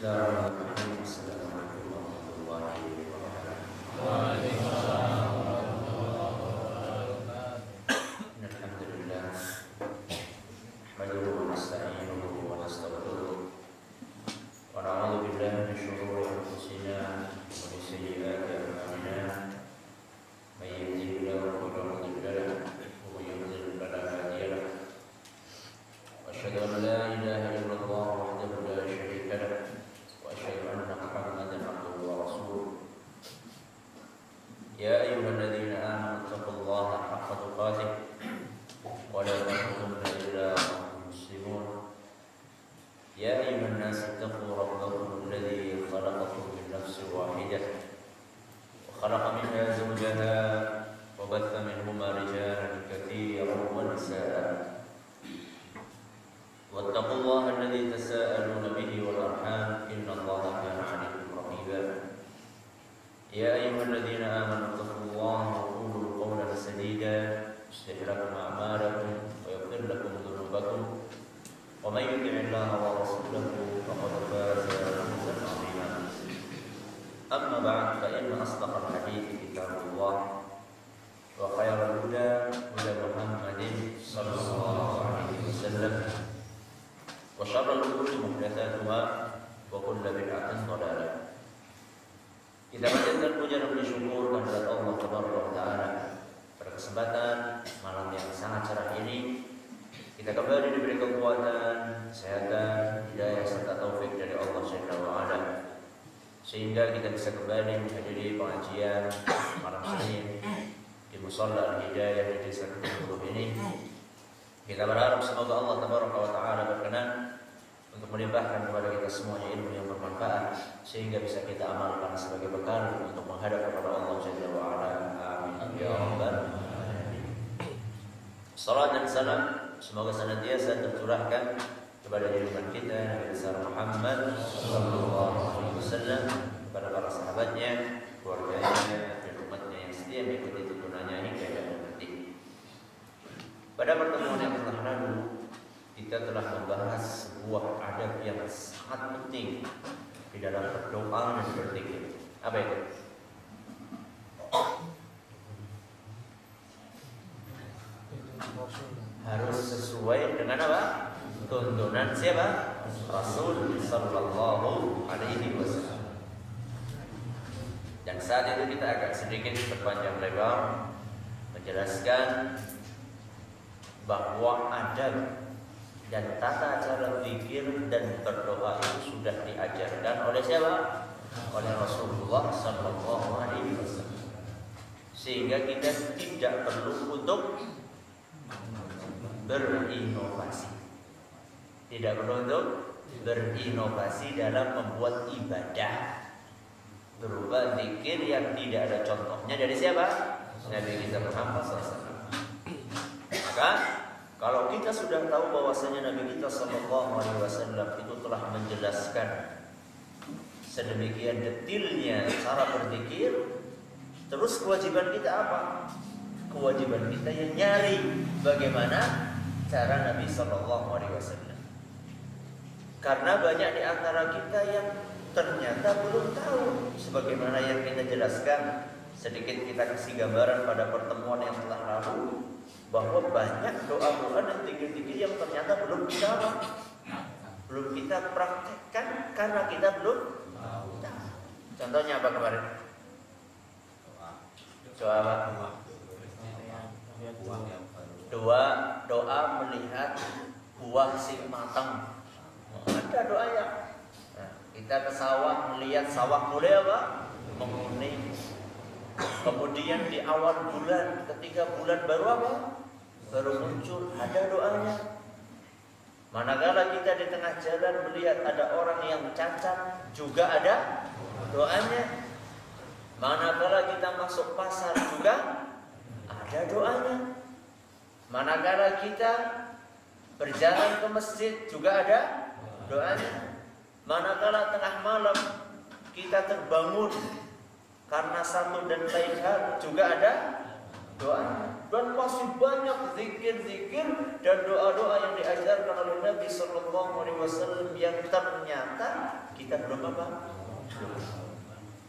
Bismillahirrahmanirrahim. Assalamualaikum warahmatullahi wabarakatuh. Waalaikumsalam warahmatullahi wabarakatuh. Alhamdulillah. Nahmaduhu wa nasta'inuhu wa nastaghfiruh. Wa na'udzu billahi min shururi anfusina wa min sayyiati a'malina. May yahdihillahu fala mudilla lahu wa may yudlil fala hadiya lahu. Wa asyhadu an la ilaha illallah wahdahu la syarika lahu. وأشهد أن محمدا عبده ورسوله يا أيها الذين آمنوا اتقوا الله حق تقاته ولا تموتن إلا وأنتم مسلمون يا أيها الناس اتقوا ربكم الذي خلقكم من نفس واحدة وخلق منها زوجها وبث منهما رجالا كثيرا ونساء واتقوا الله الذي تساءلون به والأرحام إن الله كان عليكم رقيبا يا أيها الذين آمنوا اتقوا الله وقولوا قولا سديدا يصلح لكم أعمالكم ويغفر لكم ذنوبكم ومن يطع الله ورسوله فقد فاز فوزا عظيما أما بعد فإن أصدق الحديث كتاب الله وخير الهدى هدى محمد صلى الله عليه وسلم وشر الأمور محدثاتها وكل بدعة ضلالة. Kita panjatkan puja dan bersyukur kehadirat Allah Subhanahu wa taala. Pada kesempatan malam yang sangat cerah ini, kita kembali diberi kekuatan, kesehatan, hidayah serta taufik dari Allah Subhanahu wa taala. Sehingga kita bisa kembali menghadiri pengajian malam Senin di Musalla Al-Hidayah di Desa Kedung ini. Kita berharap semoga Allah Tabaraka wa Ta'ala berkenan untuk melimpahkan kepada kita semuanya ilmu yang bermanfaat sehingga bisa kita amalkan sebagai bekal untuk menghadap kepada Allah Jalla wa Ala. Amin ya rabbal alamin. Salat dan salam semoga senantiasa tercurahkan kepada junjungan kita Nabi besar Muhammad sallallahu alaihi wasallam, kepada para sahabatnya, keluarganya dan umatnya yang setia mengikuti tuntunannya hingga akhir nanti. Pada pertemuan yang telah lalu, kita telah membahas sebuah adab yang sangat penting di dalam berdoa dan berzikir. Apa itu? Harus sesuai dengan apa? Tuntunan siapa? Rasul sallallahu alaihi wasallam. Dan saat itu kita agak sedikit berpanjang lebar menjelaskan bahwa adab dan tata cara zikir dan berdoa itu sudah diajarkan oleh siapa? Oleh Rasulullah sallallahu alaihi wasallam. Sehingga kita tidak perlu untuk berinovasi. Tidak perlu untuk berinovasi dalam membuat ibadah berupa zikir yang tidak ada contohnya dari siapa? Nabi kita Muhammad SAW. Maka kalau kita sudah tahu bahwasanya Nabi kita sallallahu alaihi wasallam itu telah menjelaskan sedemikian detailnya cara berzikir, terus kewajiban kita apa? Kewajiban kita yang nyari bagaimana cara Nabi sallallahu alaihi wasallam. Karena banyak di antara kita yang ternyata belum tahu sebagaimana yang kita jelaskan. Sedikit kita kasih gambaran pada pertemuan yang telah lalu bahwa banyak doa-doa dan zikir-zikir yang ternyata belum kita praktekkan karena kita belum tahu. Contohnya apa kemarin? Doa melihat buah sing matang. Ada doanya. Nah, kita ke sawah melihat sawah mulai apa? Menguning. Kemudian di awal bulan, ketika bulan baru apa? Baru muncul, ada doanya. Manakala kita di tengah jalan melihat ada orang yang cacat, juga ada doanya. Manakala kita masuk pasar juga ada doanya. Manakala kita berjalan ke masjid juga ada doanya. Manakala tengah malam kita terbangun karena satu dan lain hal juga ada doanya. dan masih banyak zikir-zikir dan doa-doa yang diajarkan oleh Nabi Sallallahu Alaihi Wasallam yang ternyata kita belum apa?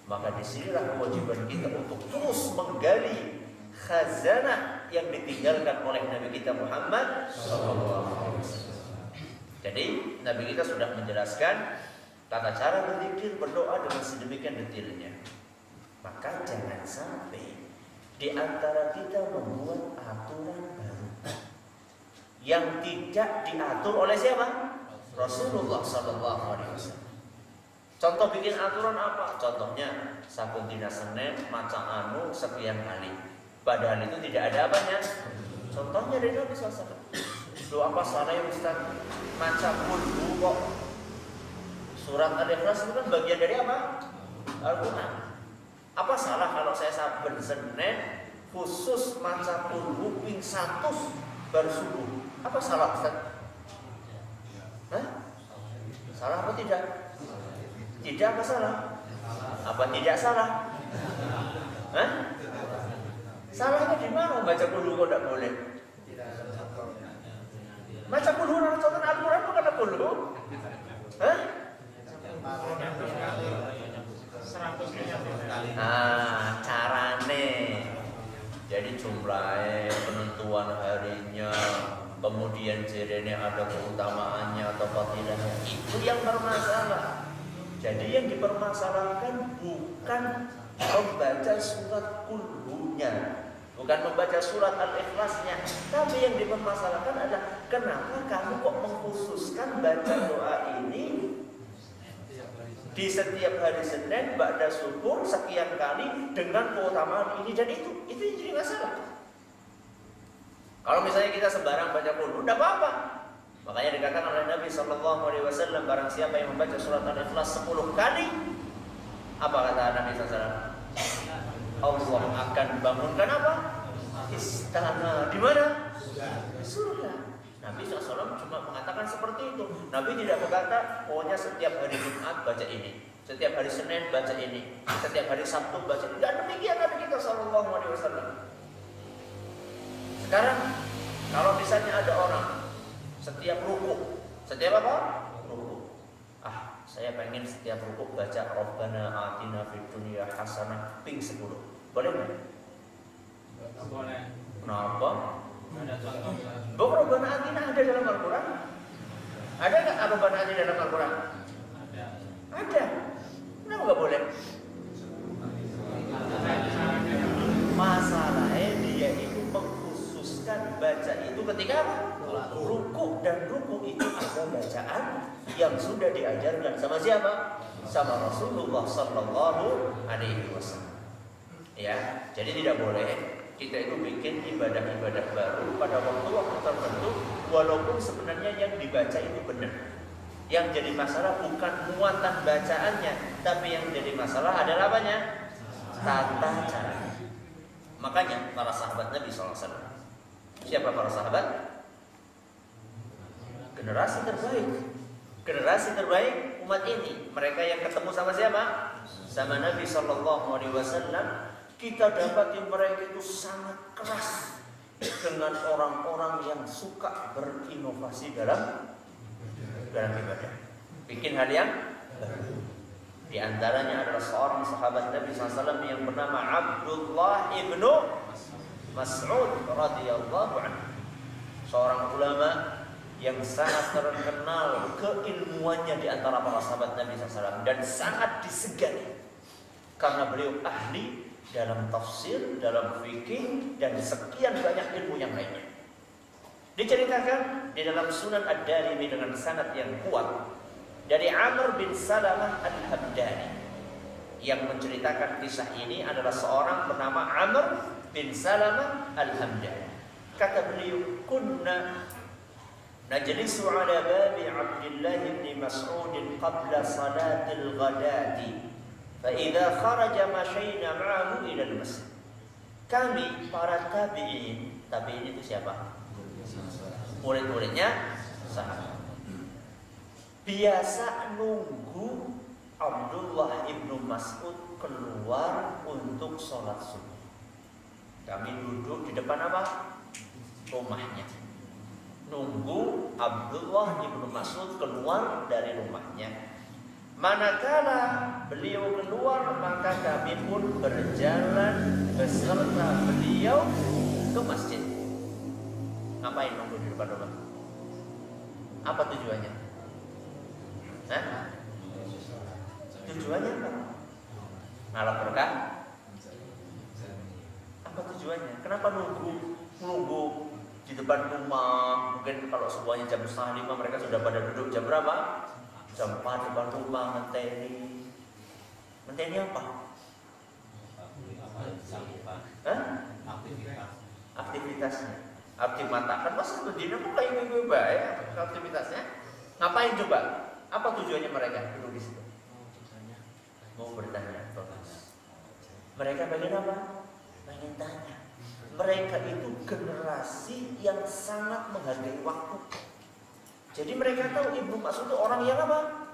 Maka disinilah kewajiban kita untuk terus menggali khazanah yang ditinggalkan oleh Nabi kita Muhammad Sallallahu Alaihi Wasallam. Jadi Nabi kita sudah menjelaskan tata cara berzikir, berdoa dengan sedemikian detailnya. Maka jangan sampai di antara kita membuat aturan baru yang tidak diatur oleh siapa? Rasulullah Sallallahu Alaihi Wasallam. Contoh bikin aturan apa? Contohnya sabun dina Senin maca anu sekian kali. Padahal itu tidak ada apanya. Contohnya dari Nabi SAW. Doa apa salah ya Ustaz? Maca kulhu kok. Surat Al-Ikhlas itu kan bagian dari apa? Al-Quran. Apa salah kalau saya sabun Senin khusus maca kulhu ping 100 baru subuh? Apa salah Ustaz? Hah? Salah apa tidak? Tidak apa salah? Apa tidak salah? Hah? Salahnya di mana? Baca kulhu kok tidak boleh? Baca kulhu dalam contoh Al-Quran bukan kulhu? Hah? Carane. Jadi jumlahnya, penentuan harinya, kemudian jerene ada keutamaannya atau fadilahnya, itu yang bermasalah. Jadi yang dipermasalahkan bukan membaca surat kulhunya, bukan membaca surat Al-Ikhlasnya, tapi yang dipermasalahkan adalah kenapa kamu kok mengkhususkan baca doa ini di setiap hari Senin ba'da subuh sekian kali dengan keutamaan ini dan itu yang jadi masalah. Kalau misalnya kita sembarang baca kulhu, tidak apa-apa. Makanya dikatakan oleh Nabi Sallallahu Alaihi Wasallam, barang siapa yang membaca surat Al-Ikhlas 10 kali, apa kata Nabi SAW? Allah akan bangunkan apa? Istana. Di mana? Surga. Nabi SAW cuma mengatakan seperti itu. Nabi tidak berkata, pokoknya setiap hari Jumat baca ini, setiap hari Senin baca ini, setiap hari Sabtu baca ini. Dan demikian Nabi kita Sallallahu Alaihi Wasallam. Sekarang kalau misalnya ada orang setiap ruku, setiap apa? Ruku. Saya pengen setiap ruku baca Rabbana atina fid dunya hasanah ping 10. Boleh enggak? Boleh. Kenapa? Ada contoh. Bahwa Rabbana atina ada dalam Al-Quran? Ada enggak Rabbana atina dalam Al-Quran? Ada. Ada. Kenapa enggak boleh? Masalahnya dia itu mengkhususkan baca itu ketika apa? Ruku, dan ruku itu ada bacaan yang sudah diajarkan sama siapa? Sama Rasulullah Sallallahu Alaihi Wasallam. Ya, jadi tidak boleh kita itu bikin ibadah-ibadah baru pada waktu-waktu tertentu, walaupun sebenarnya yang dibaca itu benar. Yang jadi masalah bukan muatan bacaannya, tapi yang jadi masalah adalah apanya? Tata cara. Makanya para sahabat Nabi SAW. Siapa para sahabat? Generasi terbaik. Generasi terbaik umat ini. Mereka yang ketemu sama siapa? Sama Nabi SAW. Kita dapati mereka itu sangat keras dengan orang-orang yang suka berinovasi dalam ibadah. Bikin hal yang baru. Di antaranya adalah seorang sahabat Nabi SAW yang bernama Abdullah ibnu Mas'ud radhiyallahu anhu. Seorang ulama yang sangat terkenal keilmuannya di antara para sahabat Nabi SAW dan sangat disegani karena beliau ahli dalam tafsir, dalam fikih, dan sekian banyak ilmu yang lainnya. Diceritakan di dalam Sunan Ad-Darimi dengan sanad yang kuat dari Amr bin Salamah Al-Hamdani. Yang menceritakan kisah ini adalah seorang bernama Amr bin Salamah Al-Hamdani. Kata beliau, kunna najlisu ala babi Abdullah bin Mas'ud qabla salatil ghadati. فإذا خرج مشينا معه إلى المسجد. Kami para tabi'in itu siapa? Murid-muridnya sahabat. Biasa nunggu Abdullah ibnu Mas'ud keluar untuk sholat subuh. Kami duduk di depan apa? Rumahnya. Nunggu Abdullah ibnu Mas'ud keluar dari rumahnya. Manakala beliau keluar, maka kami pun berjalan beserta beliau ke masjid. Ngapain nunggu di depan rumah? Apa tujuannya? Hah? Tujuannya apa? Ngalap berkah? Apa tujuannya? Kenapa nunggu di depan rumah? Mungkin kalau semuanya jam 4:30 mereka sudah pada duduk. Jam berapa? Jam 4 depan rumah ngenteni. Ngenteni apa? Hah? Aktivitasnya. Aktif mata. Kan masa berdiri kok kayak gue baik aktivitasnya. Ngapain coba? Apa tujuannya mereka duduk di situ? Mau bertanya. Mereka pengen apa? Pengen tanya. Mereka itu generasi yang sangat menghargai waktu. Jadi mereka tahu Ibnu Mas'ud itu orang yang apa?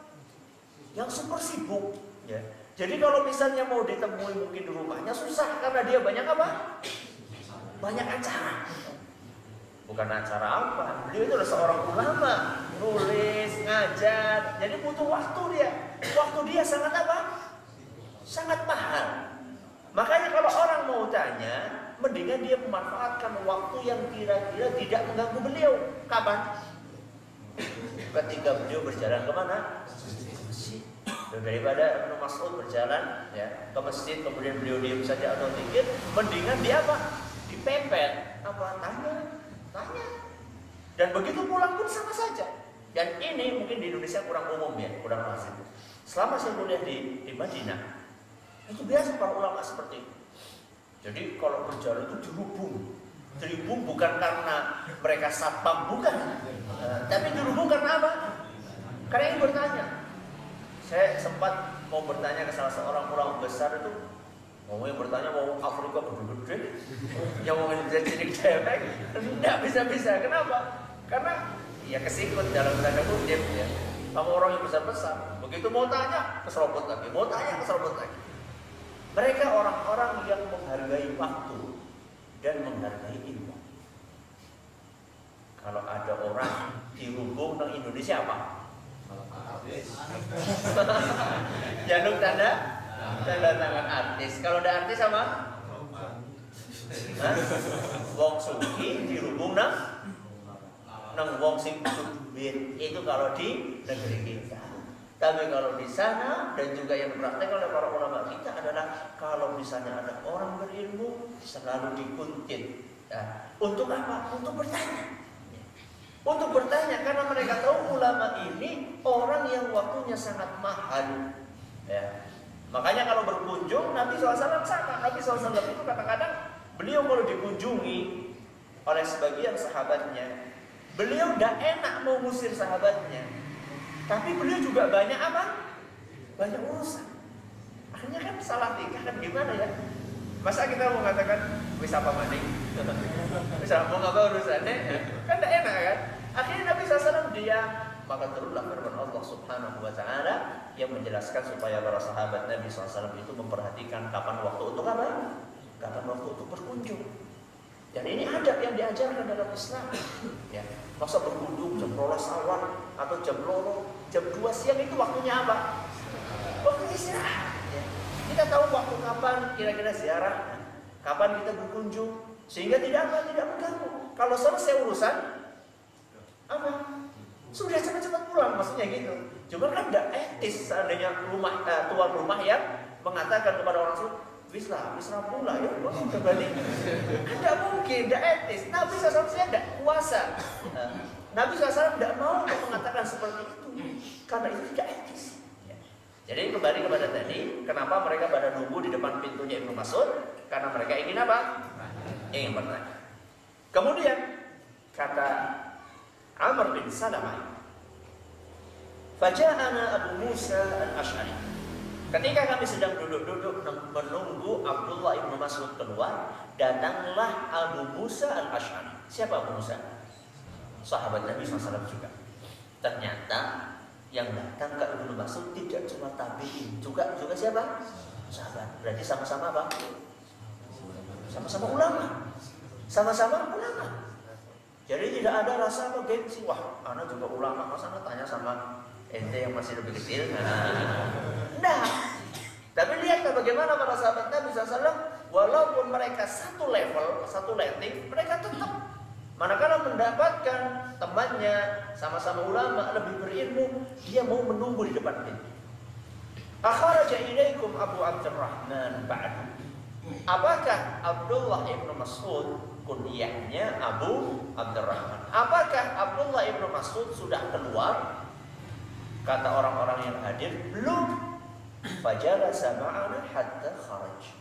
Yang super sibuk. Ya. Jadi kalau misalnya mau ditemui mungkin di rumahnya susah karena dia banyak apa? Banyak acara. Bukan acara apa? Beliau itu adalah seorang ulama, nulis, ngajar. Jadi butuh waktu dia. Waktu dia sangat apa? Sangat mahal. Makanya kalau orang mau tanya, mendingan dia memanfaatkan waktu yang kira-kira tidak mengganggu beliau. Kapan? Ketika beliau berjalan kemana? Masjid. Daripada Ibnu Mas'ud berjalan ya ke masjid kemudian beliau diam saja atau zikir, mendingan dia apa? Dipepet. Apa? Tanya. Dan begitu pulang pun sama saja. Dan ini mungkin di Indonesia kurang umum ya, kurang lazim. Selama saya kuliah di Madinah, itu biasa para ulama seperti itu. Jadi kalau berjalan itu dirubung bukan karena mereka satpam, bukan. Tapi dirubung karena apa? Karena ingin bertanya. Saya sempat mau bertanya ke salah seorang ulama besar itu, mau bertanya mau Afrika gede-gede, yang mau menjadi dewek, tidak bisa. Kenapa? Karena ya kesikut dalam tanda kutip ya. Sama orang yang besar-besar, begitu mau tanya keserobot lagi, mau tanya keserobot lagi. Mereka orang-orang yang menghargai waktu dan menghargai ilmu. Kalau ada orang dirubung di Indonesia apa? Januk tanda tangan artis. Kalau ada artis apa? Wong suki dirubung nang wong sing duit. Itu kalau di negeri kita. Tapi kalau di sana dan juga yang dipraktekkan oleh para ulama kita adalah kalau misalnya ada orang berilmu selalu dikuntit. Ya. Untuk apa? Untuk bertanya. Untuk bertanya karena mereka tahu ulama ini orang yang waktunya sangat mahal. Ya. Makanya kalau berkunjung Nabi SAW sama. Nabi SAW itu kadang-kadang beliau kalau dikunjungi oleh sebagian sahabatnya, beliau tidak enak mau ngusir sahabatnya. Tapi beliau juga banyak apa? Banyak urusan. Akhirnya kan salah tingkah kan gimana ya? Masa kita mau mengatakan wis apa maning? Wis mau ngapa urusannya? Kan tidak enak kan? Akhirnya Nabi SAW dia maka turunlah firman Allah Subhanahu wa taala yang menjelaskan supaya para sahabat Nabi SAW itu memperhatikan kapan waktu untuk apa? Kapan waktu untuk berkunjung. Dan ini adab yang diajarkan dalam Islam. Ya, masa berkunjung jam 12 awal atau jam 2, jam 2 siang itu waktunya apa? Waktu istirahat. Ya. Kita tahu waktu kapan kira-kira ziarah, kapan kita berkunjung, sehingga tidak mengganggu. Kalau selesai urusan, apa? Sudah cepat-cepat pulang, maksudnya gitu. Cuma kan tidak etis seandainya tuan rumah yang mengatakan kepada orang tersebut, wis pula ya, udah balik. Tidak mungkin, tidak etis. Nabi SAW tidak kuasa. Nabi SAW tidak mau mengatakan seperti itu, karena itu tidak etis. Jadi kembali kepada tadi, kenapa mereka pada nunggu di depan pintunya Ibnu Mas'ud? Karena mereka ingin apa? Ingin bertanya. Kemudian kata Amr bin Salamah, Faja'ana Abu Musa al-Ash'ari. Ketika kami sedang duduk-duduk menunggu Abdullah ibnu Mas'ud keluar, datanglah Abu Musa al-Ash'ari. Siapa Abu Musa? Sahabat Nabi SAW juga. Ternyata yang datang ke Ibnu Mas'ud tidak cuma tabi'in, juga siapa? Sahabat. Berarti sama-sama apa? Sama-sama ulama. Sama-sama ulama. Jadi tidak ada rasa apa gengsi. Wah, anak juga ulama, masa anak tanya sama ente yang masih lebih kecil? Nah, tapi lihatlah bagaimana para sahabat Nabi SAW, walaupun mereka satu level, satu letting, mereka tetap manakala mendapatkan temannya sama-sama ulama lebih berilmu, dia mau menunggu di depan pintu. Akharaja ilaikum Abu Abdurrahman ba'du. Apakah Abdullah ibnu Mas'ud, kunyahnya Abu Abdurrahman, apakah Abdullah ibnu Mas'ud sudah keluar? Kata orang-orang yang hadir, belum. Fajalasa ma'ana hatta kharaj.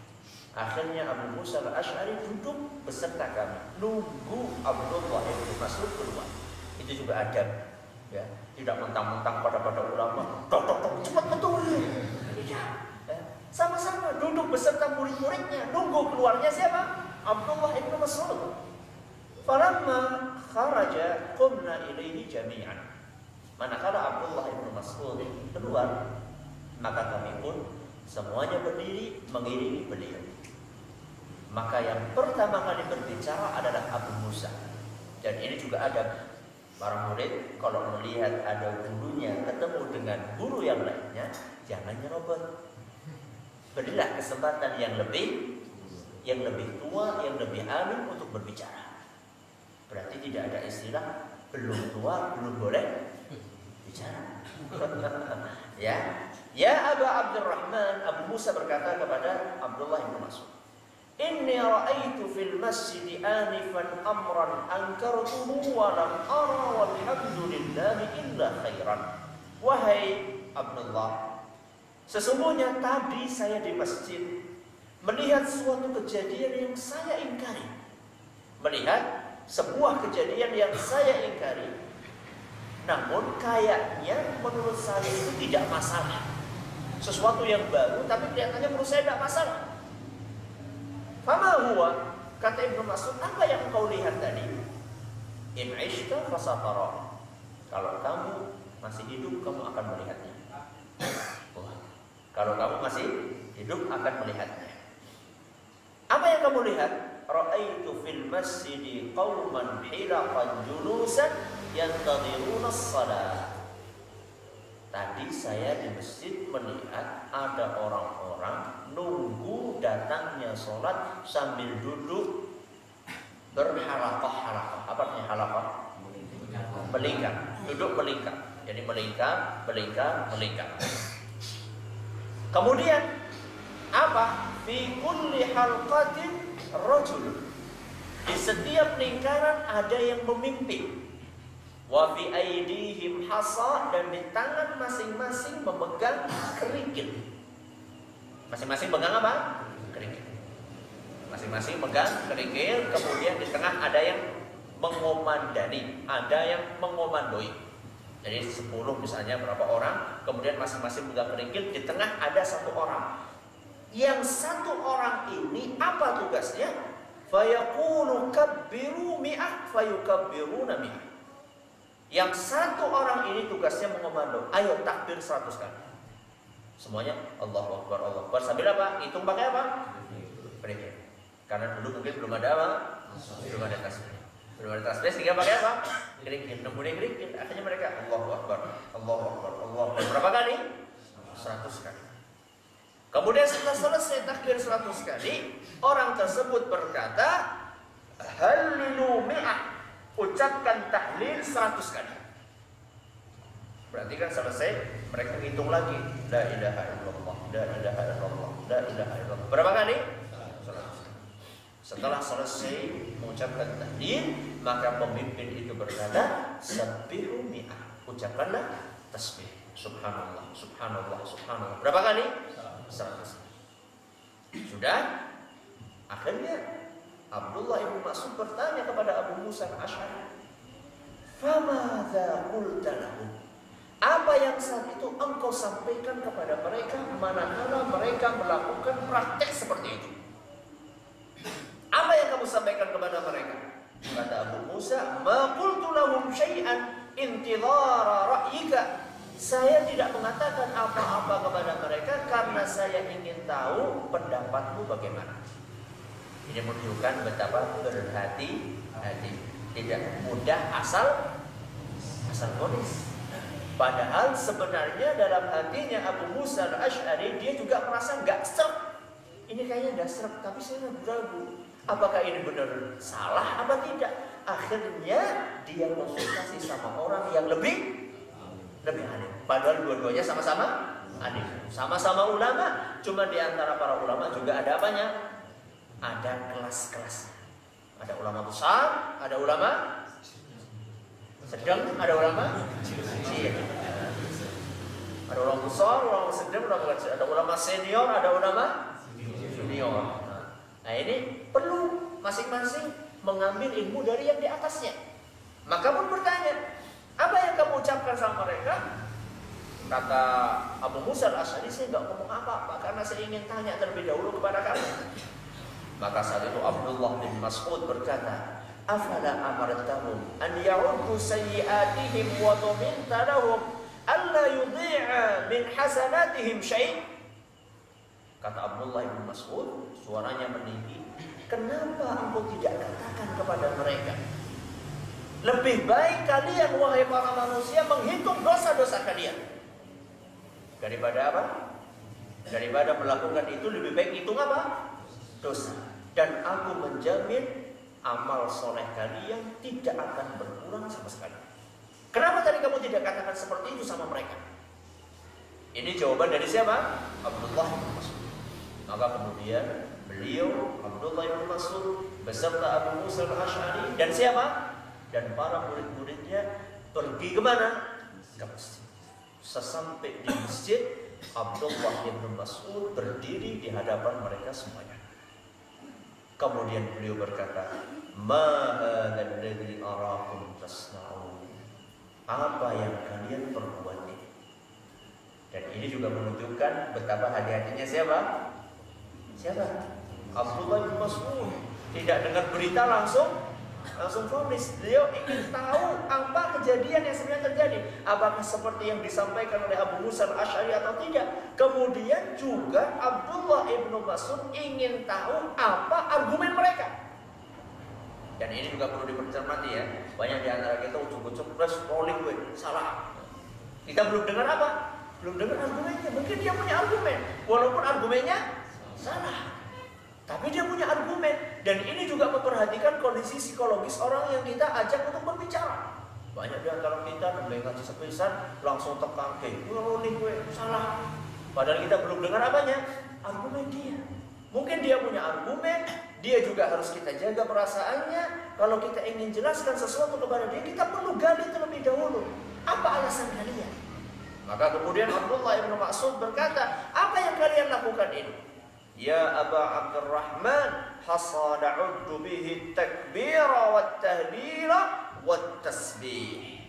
Akhirnya Abu Musa al-Asy'ari duduk beserta kami, nunggu Abdullah ibnu Mas'ud keluar. Itu juga adab, ya. Tidak mentang-mentang pada ulama, tok cepat betul. Tidak. Sama-sama duduk beserta murid-muridnya, nunggu keluarnya siapa? Abdullah ibnu Mas'ud. Falamma kharaja qumna ilaihi jami'an. Manakala Abdullah ibnu Mas'ud keluar, maka kami pun semuanya berdiri mengiringi beliau. Maka yang pertama kali berbicara adalah Abu Musa. Dan ini juga ada para murid, kalau melihat ada gurunya ketemu dengan guru yang lainnya, jangan nyerobot. Berilah kesempatan yang lebih tua, yang lebih alim untuk berbicara. Berarti tidak ada istilah belum tua belum boleh bicara. Ya Abu Abdurrahman, Abu Musa berkata kepada Abdullah bin Mas'ud, Inni ra'aitu fil masjid anifan amran ankartuhu wa lam ara walhamdulillahi illa khairan. Wahai Abdullah, sesungguhnya tadi saya di masjid melihat suatu kejadian yang saya ingkari. Melihat sebuah kejadian yang saya ingkari. Namun kayaknya menurut saya itu tidak masalah. Sesuatu yang baru tapi kelihatannya menurut saya tidak masalah. Fama huwa, kata Ibnu Mas'ud, apa yang kau lihat tadi? In 'ishta fasatara. Kalau kamu masih hidup kamu akan melihatnya. Kalau kamu masih hidup akan melihatnya. Apa yang kamu lihat? Ra'aitu fil masjidi qauman hilaqan julusan yantadhiruna as-salat. Tadi saya di masjid melihat ada orang-orang nunggu datangnya sholat sambil duduk berhalaqah-halaqah. Apa artinya halaqah? Melingkar. Duduk melingkar. Jadi melingkar. Kemudian apa? Fi kulli halqatin rajul. Di setiap lingkaran ada yang memimpin. Wa fi aidihim hasa, dan di tangan masing-masing memegang kerikil. Masing-masing pegang apa? Kerikil. Masing-masing pegang kerikil, kemudian di tengah ada yang mengomandani, ada yang mengomandoi. Jadi 10 misalnya berapa orang, kemudian masing-masing pegang kerikil, di tengah ada satu orang. Yang satu orang ini apa tugasnya? Fayaqulu kabbiru mi'ah fayukabbiruna mi'ah. Yang satu orang ini tugasnya mengomando, ayo takbir 100 kali. Semuanya Allahu Akbar, Allahu Akbar. Sambil apa? Hitung pakai apa? Kerikil. Karena dulu mungkin belum ada apa? Belum ada tasbih. Belum ada tasbih sehingga pakai apa? Kerikil. Kemudian kerikil. Akhirnya mereka Allahu Akbar, Allahu Akbar, Allahu Akbar. Berapa kali? 100 kali. Kemudian setelah selesai takbir 100 kali, orang tersebut berkata, Halilu mi'ah. Ucapkan tahlil 100 kali. Berarti kan selesai, mereka hitung lagi. La ilaha illallah, la ilaha illallah, la ilaha illallah. Berapa kali? 100. Setelah selesai mengucapkan tahlil, maka pemimpin itu berkata, Sabbihu mi'ah. Ucapkanlah tasbih. Subhanallah, subhanallah, subhanallah. Berapa kali? 100. Sudah? Akhirnya Abdullah ibn Mas'ud bertanya kepada Abu Musa al-Asy'ari, "Famadza qulta lahum?" Apa yang saat itu engkau sampaikan kepada mereka manakala mereka melakukan praktek seperti itu? Apa yang kamu sampaikan kepada mereka? Kata Abu Musa, "Ma qultu lahum syai'an intidhara ra'yika." Saya tidak mengatakan apa-apa kepada mereka karena saya ingin tahu pendapatmu bagaimana. Ini menunjukkan betapa berhati-hati. Tidak mudah asal vonis. Padahal sebenarnya dalam hatinya Abu Musa al-Asy'ari dia juga merasa nggak sreg. Ini kayaknya nggak sreg, tapi saya ragu-ragu. Apakah ini benar salah apa tidak? Akhirnya dia konsultasi sama orang yang lebih alim. Padahal dua-duanya sama-sama alim, sama-sama ulama. Cuma di antara para ulama juga ada apanya? Ada kelas-kelas. Ada ulama besar, ada ulama sedang, ada ulama kecil. Ada ulama besar, ulama sedang, ulama kecil. Ada ulama senior, ada ulama junior. Nah ini perlu masing-masing mengambil ilmu dari yang di atasnya. Maka pun bertanya, apa yang kamu ucapkan sama mereka? Kata Abu Musa al-Asy'ari, saya nggak ngomong apa-apa karena saya ingin tanya terlebih dahulu kepada kamu. Maka saat itu Abdullah bin Mas'ud berkata, afala amartahum an ya'uddu sayyi'atihim wa dhaminta lahum alla yudhi'a min hasanatihim syai'. Kata Abdullah bin Mas'ud, suaranya meninggi, kenapa engkau tidak katakan kepada mereka, lebih baik kalian wahai para manusia menghitung dosa-dosa kalian daripada apa? Daripada melakukan itu, lebih baik hitung apa? Dosa. Dan aku menjamin amal soleh kalian tidak akan berkurang sama sekali. Kenapa tadi kamu tidak katakan seperti itu sama mereka? Ini jawaban dari siapa? Abdullah bin Mas'ud. Maka kemudian beliau Abdullah bin Mas'ud beserta Abu Musa al-Asy'ari dan siapa? Dan para murid-muridnya pergi kemana? Ke masjid. Sesampai di masjid, Abdullah bin Mas'ud berdiri di hadapan mereka semuanya. Kemudian beliau berkata, ma hadzal ladzi arakum tasna'un. Apa yang kalian perbuat ini? Dan ini juga menunjukkan betapa hati-hatinya siapa? Abdullah bin Mas'ud. Tidak dengar berita langsung vonis. Beliau ingin tahu apa kejadian yang sebenarnya terjadi. Apakah seperti yang disampaikan oleh Abu Musa al-Asy'ari atau tidak? Kemudian juga Abdullah bin Mas'ud ingin tahu apa argumen mereka. Dan ini juga perlu dipercermati ya. Banyak di antara kita ucuk-ucuk plus rolling salah. Kita belum dengar apa? Belum dengar argumennya. Mungkin dia punya argumen, walaupun argumennya salah. Tapi dia punya argumen. Dan ini juga memperhatikan kondisi psikologis orang yang kita ajak untuk berbicara. Banyak di antara kita nembeng ngaji sepisan langsung tekan ke gue salah. Padahal kita belum dengar apanya? Argumen dia. Mungkin dia punya argumen. Dia juga harus kita jaga perasaannya. Kalau kita ingin jelaskan sesuatu kepada dia, kita perlu gali terlebih dahulu. Apa alasan kalian? Maka kemudian Abdullah bin Mas'ud berkata, apa yang kalian lakukan ini? Ya Aba Abdurrahman, hasada uddu bihi takbira wat tahlila wat tasbih.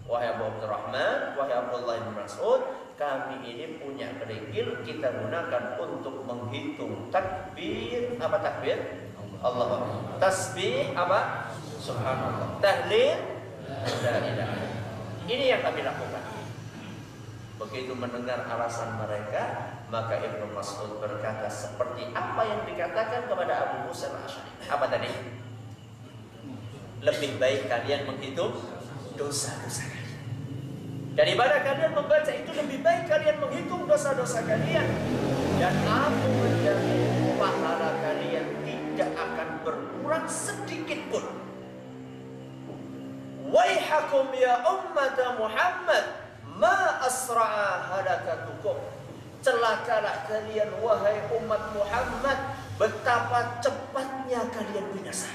Wahai Abu Abdurrahman, wahai Abdullah bin Mas'ud, kami ini punya kerikil, kita gunakan untuk menghitung takbir. Apa takbir? Allahu Akbar. Tasbih apa? Subhanallah. Tahlil la ilaha. Ini yang kami lakukan. Begitu mendengar alasan mereka, maka Ibnu Mas'ud berkata seperti apa yang dikatakan kepada Abu Musa al-Asy'ari. Apa tadi? Lebih baik kalian menghitung dosa-dosa kalian daripada kalian membaca itu. Lebih baik kalian menghitung dosa-dosa kalian, dan aku menjamin pahala kalian tidak akan berkurang sedikit pun. Waihakum ya ummat Muhammad, ma asra'a halakatukum. Celakalah kalian wahai umat Muhammad, betapa cepatnya kalian binasa.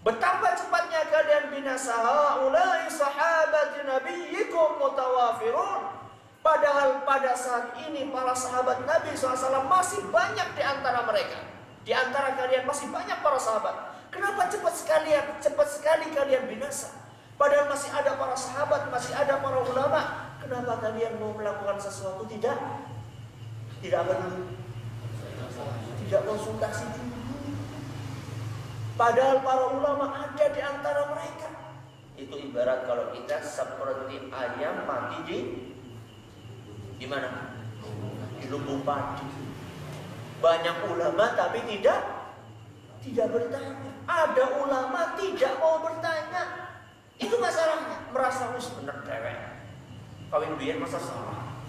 Betapa cepatnya kalian binasa. Haulai sahabat nabiyyikum mutawafirun. Padahal pada saat ini para sahabat Nabi SAW masih banyak di antara mereka. Di antara kalian masih banyak para sahabat. Kenapa cepat sekali kalian binasa? Padahal masih ada para sahabat, masih ada para ulama. Kenapa kalian mau melakukan sesuatu tidak apa dulu? Tidak konsultasi dulu. Padahal para ulama ada di antara mereka. Itu ibarat kalau kita seperti ayam mati di mana? Di lumbung padi. Banyak ulama tapi tidak tidak bertanya. Ada ulama tidak mau bertanya. Itu masalahnya. Merasa wis bener dewek. Kawin biyen masa salah.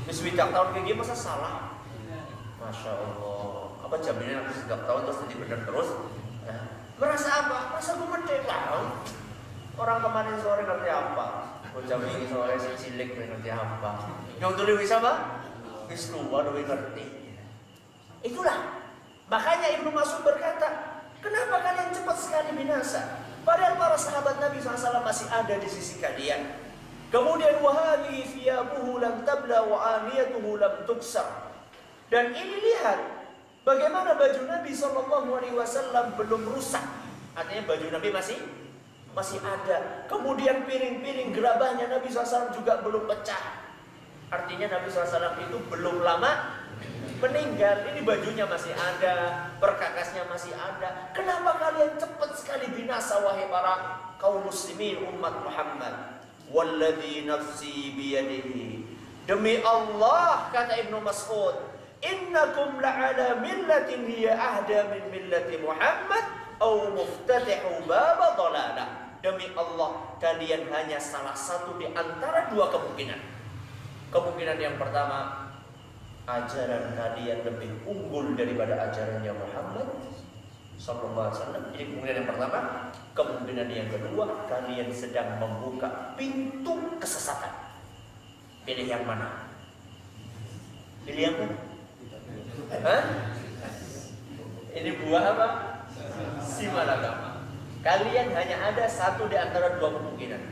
Wis widak tahun kayak gini masa salah. Masya Allah. Apa jaminan aku setiap tahun terus jadi bener terus? Nah, merasa apa? Merasa gue merdeka tahu. Orang kemarin sore ngerti apa? Bocah ini sore si cilik ngerti apa? Yang dulu bisa apa? Wis tua udah ngerti. Itulah. Makanya Ibnu Mas'ud berkata, kenapa kalian cepat sekali binasa? Padahal para sahabat Nabi SAW masih ada di sisi kalian. Kemudian wahali thiyabuhu lam tabla wa aniyatuhu lam tuksar. Dan ini lihat bagaimana baju Nabi SAW belum rusak. Artinya baju Nabi masih ada. Kemudian piring-piring gerabahnya Nabi SAW juga belum pecah. Artinya Nabi SAW itu belum lama meninggal. Ini bajunya masih ada, perkakasnya masih ada. Kenapa kalian cepat sekali binasa wahai para kaum muslimin umat Muhammad? Walladzi nafsi biyadihi. Demi Allah, kata Ibnu Mas'ud, innakum la'ala millatin hiya ahda min millati Muhammad au muftatihu baba dhalalah. Demi Allah, kalian hanya salah satu di antara dua kemungkinan. Kemungkinan yang pertama, ajaran kalian lebih unggul daripada ajarannya Muhammad sallallahu alaihi wasallam. Jadi kemungkinan yang pertama. Kemungkinan yang kedua, kalian sedang membuka pintu kesesatan. Pilih yang mana? Pilih yang mana? Hah? Ini buah apa? Simalakama. Kalian hanya ada satu di antara dua kemungkinan.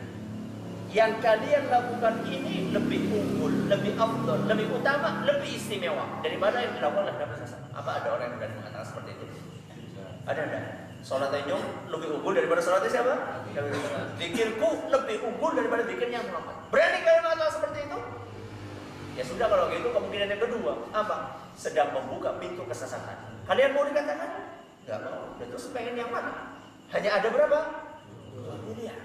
Yang kalian lakukan ini lebih unggul, lebih afdal, lebih utama, lebih istimewa daripada yang dilakukan oleh Nabi SAW. Apa ada orang yang berani mengatakan seperti itu? Ada enggak? Salat Jumat lebih unggul daripada salat siapa? Zikirku lebih unggul daripada zikirnya Muhammad. Berani kalian mengatakan seperti itu? Ya sudah, kalau gitu kemungkinan yang kedua apa? Sedang membuka pintu kesesatan. Kalian mau dikatakan? Enggak mau. Terus pengen yang mana? Hanya ada berapa? 2 miliar.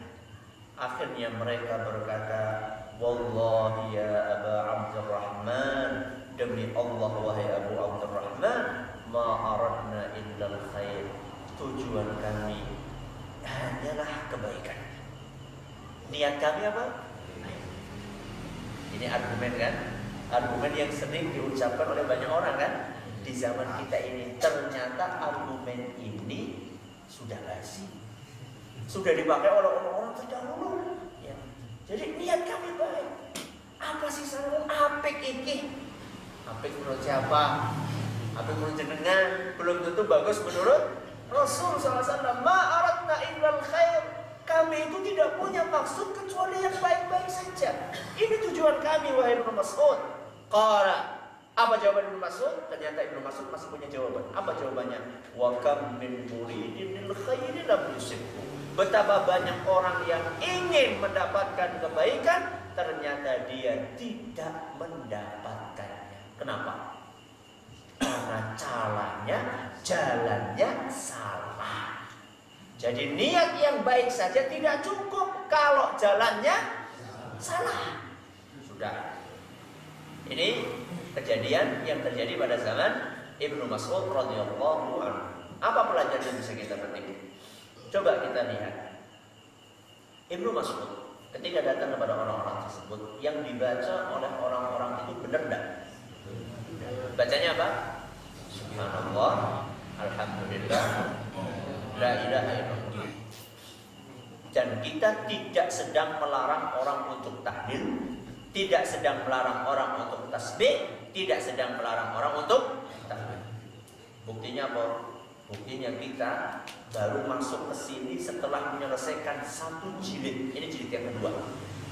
Akhirnya mereka berkata, wallahi ya Aba Abdurrahman, demi Allah wahai Abu Abdurrahman, ma aradna illal khair. Tujuan kami hanyalah kebaikan. Niat kami apa? Ini argumen kan? Argumen yang sering diucapkan oleh banyak orang kan? Di zaman kita ini. Ternyata argumen ini sudah lazim, sudah dipakai oleh orang-orang terdahulu. Ya. Jadi niat kami baik. Apa sih saran? Apik iki? Apik menurut siapa? Apik menurut jenengan? Belum tentu bagus menurut Rasul SAW. Ma aradna illal khair. Kami itu tidak punya maksud kecuali yang baik-baik saja. Ini tujuan kami wahai Ibnu Mas'ud. Qala. Apa jawaban Ibnu Mas'ud? Ternyata Ibnu Mas'ud masih punya jawaban. Apa jawabannya? Wa kam min muridin lil khairi lam yusibhu. Betapa banyak orang yang ingin mendapatkan kebaikan, ternyata dia tidak mendapatkannya. Kenapa? Karena jalannya salah. Jadi niat yang baik saja tidak cukup kalau jalannya salah. Sudah. Ini kejadian yang terjadi pada zaman Ibnu Mas'ud radhiyallahu anhu. Apa pelajaran yang bisa kita petik? Coba kita lihat. Ibnu Mas'ud ketika datang kepada orang-orang tersebut, yang dibaca oleh orang-orang itu benar enggak? Bacanya apa? Subhanallah, alhamdulillah, la ilaha illallah. Dan kita tidak sedang melarang orang untuk tahlil, tidak sedang melarang orang untuk tasbih, tidak sedang melarang orang untuk tahlil. Buktinya apa? Buktinya kita baru masuk ke sini setelah menyelesaikan 1 jilid. Ini jilid yang kedua.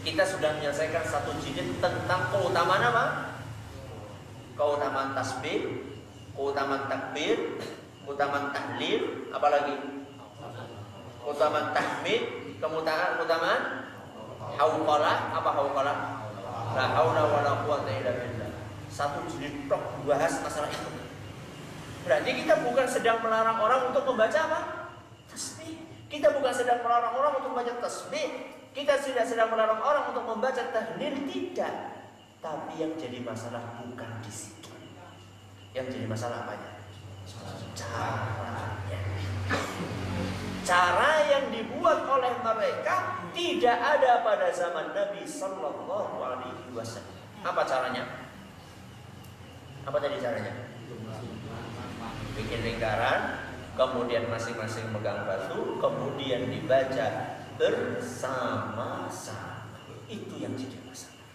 Kita sudah menyelesaikan 1 jilid tentang keutamaan apa? Keutamaan tasbih, keutamaan takbir, keutamaan tahlil, apalagi keutamaan tahmid, keutamaan hauqalah. Apa hauqalah? La haula wala quwata illa billah. 1 jilid tok bahas masalah itu. Berarti kita bukan sedang melarang orang untuk membaca apa? Tasbih. Kita bukan sedang melarang orang untuk membaca tasbih. Kita tidak sedang melarang orang untuk membaca tahlil, tidak. Tapi yang jadi masalah bukan di situ. Yang jadi masalah apanya? Caranya. Cara yang dibuat oleh mereka tidak ada pada zaman Nabi Sallallahu Alaihi Wasallam. Apa caranya? Apa tadi caranya? Bikin lingkaran, kemudian masing-masing megang batu, kemudian dibaca bersama-sama. Itu yang jadi masalah.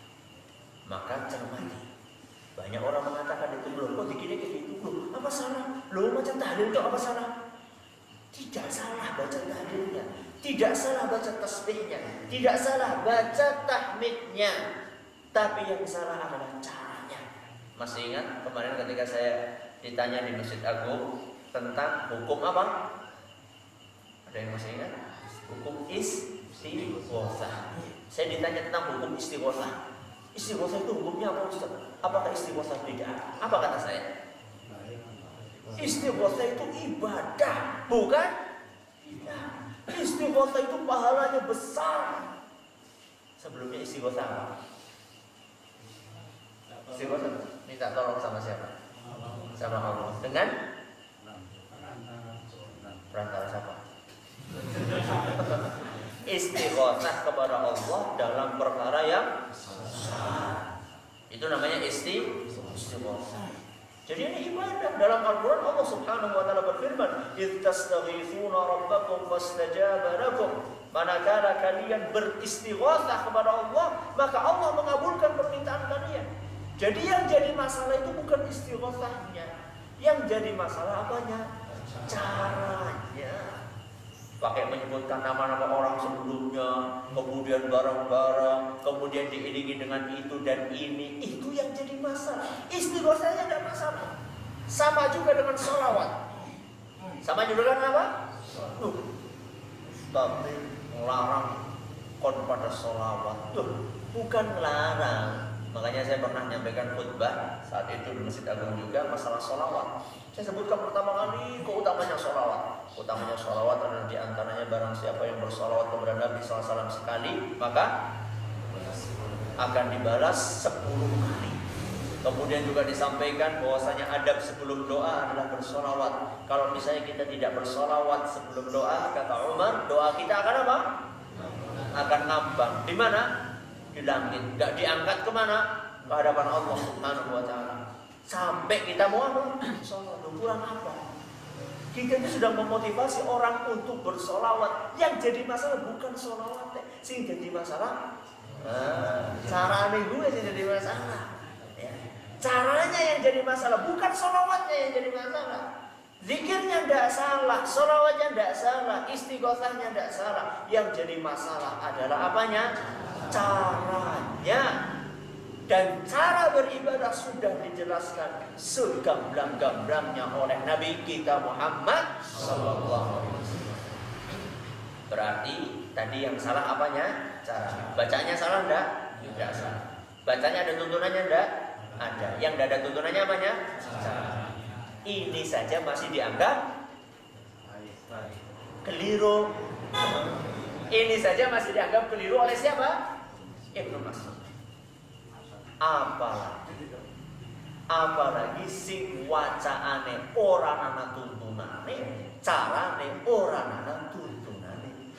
Maka cermati. Banyak orang mengatakan itu belum, kok dikini kayak gitu, loh, apa salah? Loh, macam tahlil itu apa salah? Tidak salah baca tahlilnya, tidak salah baca tasbihnya, tidak salah baca tahmidnya, tapi yang salah adalah caranya. Masih ingat kemarin ketika saya ditanya di Masjid Agung tentang hukum apa? Ada yang masih ingat? Hukum istighosah. Saya ditanya tentang hukum istighosah. Istighosah itu hukumnya apa, Ustaz? Apakah istighosah bid'ah? Apa kata saya? Istighosah itu ibadah, bukan bid'ah. Istighosah itu pahalanya besar. Sebelumnya istighosah apa? Istighosah minta tolong sama siapa? Sama Allah. Dengan perantara siapa? Istighosah kepada Allah dalam perkara yang besar. Itu namanya istighosah. Jadi ini ibadah. Dalam Al-Quran Allah Subhanahu wa ta'ala berfirman, "Idz tastaghitsuna rabbakum fastajaba lakum." Manakala kalian beristighosah kepada Allah, maka Allah mengabulkan permintaan kalian. Jadi yang jadi masalah itu bukan istighosahnya. Yang jadi masalah apanya? Caranya. Pakai menyebutkan nama-nama orang sebelumnya, kemudian barang-barang, kemudian diiringi dengan itu dan ini. Itu yang jadi masalah. Istighosahnya tidak masalah. Sama juga dengan sholawat. Sama juga dengan apa? Tapi melarang pada sholawat. Bukan melarang. Makanya saya pernah menyampaikan khutbah saat itu di Masjid Agung juga masalah sholawat. Saya sebutkan pertama kali keutamanya sholawat. Utamanya sholawat adalah diantaranya barang siapa yang bersolawat kepada Nabi SAW sekali, maka akan dibalas 10 kali. Kemudian juga disampaikan bahwasanya adab sebelum doa adalah bersolawat. Kalau misalnya kita tidak bersolawat sebelum doa, kata Umar, doa kita akan apa? Akan ngambang. Di mana? Di langit. Gak diangkat kemana? Ke hadapan Allah Subhanahu wa ta'ala. Sampai kita mau apa? Sholat. Kurang apa? Kita itu sudah memotivasi orang untuk bersolawat. Yang jadi masalah bukan solawat, sing jadi masalah caranya gue yang jadi masalah. Ya. Caranya yang jadi masalah, bukan solawatnya yang jadi masalah. Zikirnya tidak salah, solawatnya tidak salah, istighosahnya tidak salah. Yang jadi masalah adalah apanya? Caranya. Dan cara beribadah sudah dijelaskan segamblang-gamblangnya oleh Nabi kita Muhammad SAW. Berarti tadi yang salah apanya? Cara. Bacanya salah enggak? Tidak salah. Bacanya ada tuntunannya enggak? Ada. Yang tidak ada tuntunannya apanya? Cara. Ini saja masih dianggap keliru. Ini saja masih dianggap keliru oleh siapa? Ibnu Mas'ud. Apalagi sing wacaane ora ana tuntunane, carane ora ana tuntunane.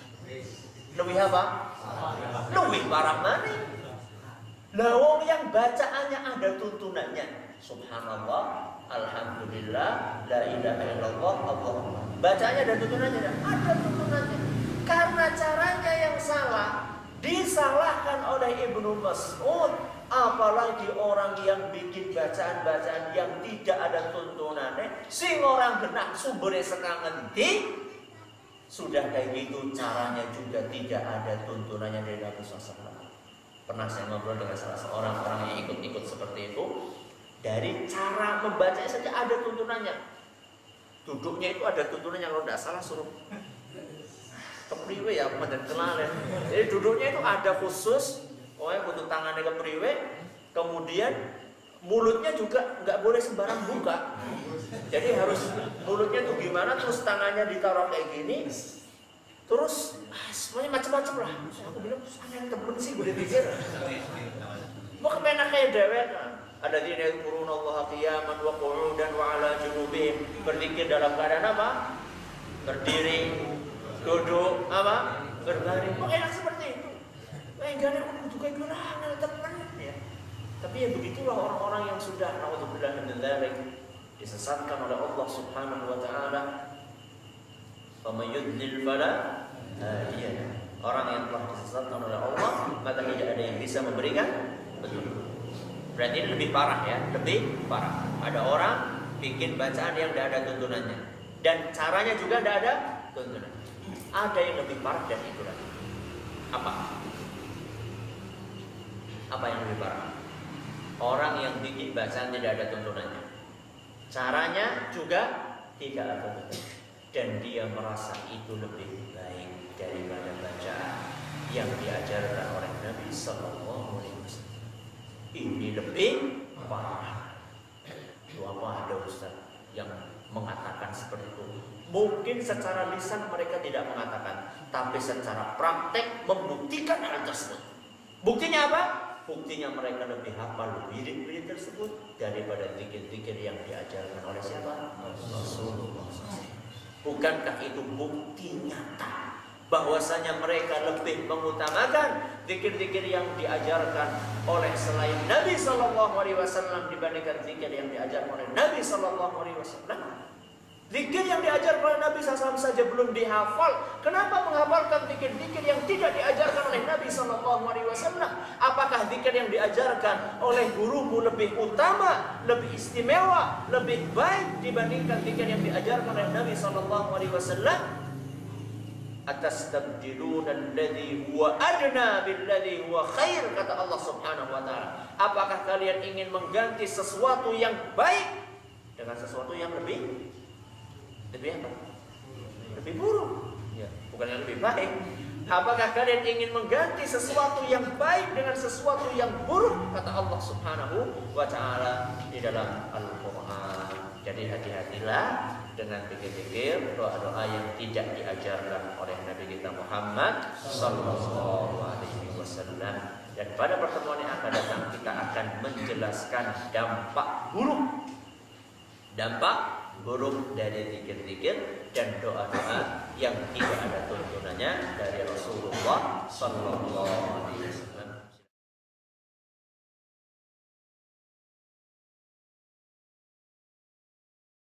Lebih apa? Lebih parah maneh. Lah wong yang bacaannya ada tuntunannya. Subhanallah, alhamdulillah, la ilaha illallah, Allahumma. Bacaannya ada tuntunannya, ada tuntunannya. Karena caranya yang salah, disalahkan oleh Ibnu Mas'ud. Apalagi orang yang bikin bacaan-bacaan yang tidak ada tuntunannya, sing orang genah sumbernya sekang ngendi, sudah kayak gitu caranya juga tidak ada tuntunannya dari Nabi SAW. Pernah saya ngobrol dengan salah seorang orang yang ikut-ikut seperti itu. Dari cara membacanya saja ada tuntunannya. Duduknya itu ada tuntunannya, kalau tidak salah suruh kepriwe ya, dan kelalen. Jadi duduknya itu ada khusus. Pokoknya butuh tangannya ke priwe, kemudian mulutnya juga nggak boleh sembarang buka. Jadi harus mulutnya tuh gimana, terus tangannya ditaruh kayak gini, terus semuanya macam-macam lah. Aku bilang, aneh temen sih gue pikir. Mau kemana kayak dewek? Ada di yadhkuruna Allah qiyaman wa qu'udan wa ala junubihim. Berzikir dalam keadaan apa? Berdiri, duduk apa? Berbaring. Kok enak seperti itu? Enggak ada juga gerangan teman ya. Tapi ya begitulah orang-orang yang sudah naudzubillah min dzalik disesatkan oleh Allah Subhanahu wa taala. Faman yudlil fala hadiya. Orang yang telah disesatkan oleh Allah, maka tidak ada yang bisa memberikan petunjuk. Berarti ini lebih parah ya, lebih parah. Ada orang bikin bacaan yang tidak ada tuntunannya, dan caranya juga tidak ada tuntunan. Ada yang lebih parah dan itu lagi. Apa? Apa yang lebih parah? Orang yang bikin bacaan tidak ada tuntunannya, caranya juga tidak ada tuntunan, dan dia merasa itu lebih baik daripada bacaan yang diajarkan oleh Nabi Sallallahu Alaihi Wasallam. Ini lebih parah. Itu apa ada Ustaz yang mengatakan seperti itu? Mungkin secara lisan mereka tidak mengatakan, tapi secara praktek membuktikan hal tersebut. Buktinya apa? Buktinya mereka lebih hafal wirid-wirid tersebut daripada zikir-zikir yang diajarkan oleh siapa? Rasulullah SAW. Bukankah itu bukti nyata bahwasanya mereka lebih mengutamakan zikir-zikir yang diajarkan oleh selain Nabi Sallallahu Alaihi Wasallam dibandingkan zikir yang diajarkan oleh Nabi Sallallahu Alaihi Wasallam? Zikir yang diajarkan oleh Nabi SAW saja belum dihafal. Kenapa menghafalkan zikir-zikir yang tidak diajarkan oleh Nabi SAW? Apakah zikir yang diajarkan oleh gurumu lebih utama, lebih istimewa, lebih baik dibandingkan zikir yang diajarkan oleh Nabi SAW? Atastabdiluna alladhi huwa adna billadhi huwa khair, kata Allah Subhanahu wa taala. Apakah kalian ingin mengganti sesuatu yang baik dengan sesuatu yang lebih apa? Lebih buruk. Ya, bukan yang lebih baik. Apakah kalian ingin mengganti sesuatu yang baik dengan sesuatu yang buruk? Kata Allah Subhanahu wa taala di dalam Al-Qur'an. Jadi hati-hatilah dengan zikir-zikir, doa-doa yang tidak diajarkan oleh Nabi kita Muhammad sallallahu alaihi wasallam. Dan pada pertemuan yang akan datang kita akan menjelaskan dampak buruk dari zikir-zikir dan doa-doa yang tidak ada tuntunannya dari Rasulullah sallallahu alaihi wasallam.